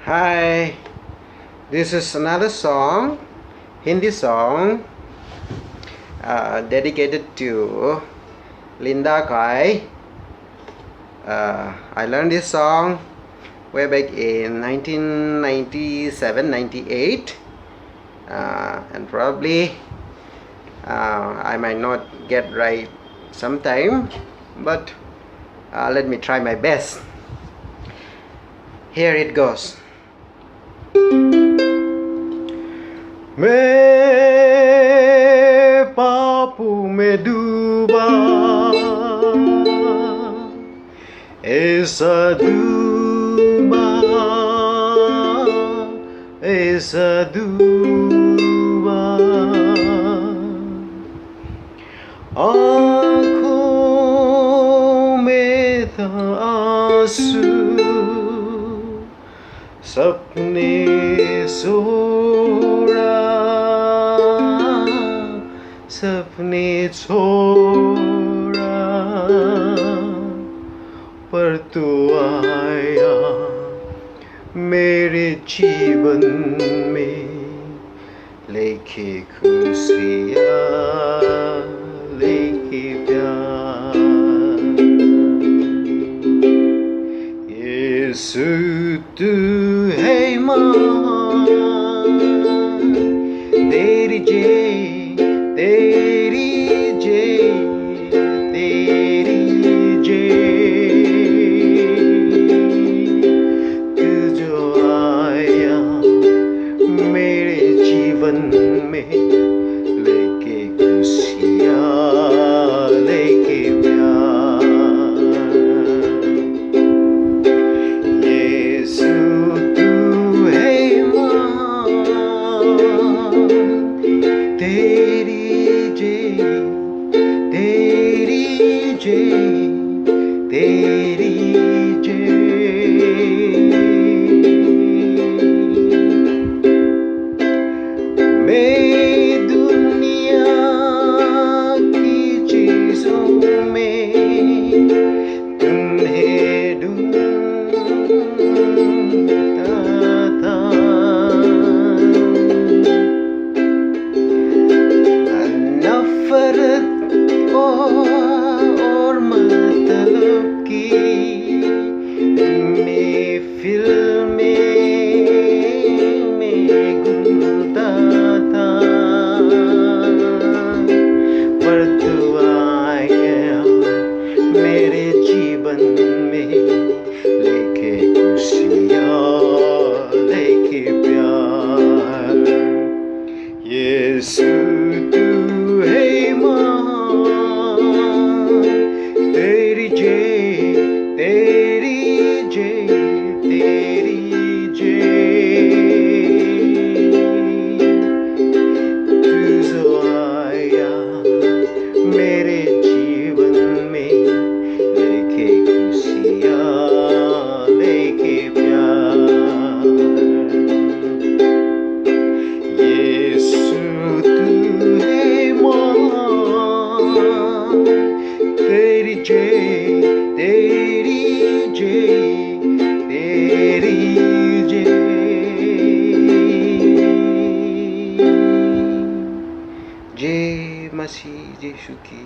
Hi, this is another song, Hindi song, dedicated to Linda Kai. I learned this song way back in 1997-98, and probably I might not get right sometime, but let me try my best. Here it goes. मैं पापों में डूबा ऐसा डूबा आँखों में था आंसू सपने छोड़ा पर तू आया मेरे जीवन में लेके खुशियाँ लेके प्यार यीशु तू है महान तेरी तू जो आया मेरे जीवन में लेके खुशियाँ लेके प्यार यीशु तू है महान तेरी मैं दुनिया की चीजों में तुम्हें ढूंढता था नफरत और मतलब की महफिल में घूमता था पर तू आया मेरे जीवन में लेके खुशियाँ लेके प्यार यीशु तू है महान तेरी तू जो आया मेरे जीवन में लेके खुशियाँ लेके प्यार यीशु तू है महान तेरी जय मसीह यीशु की।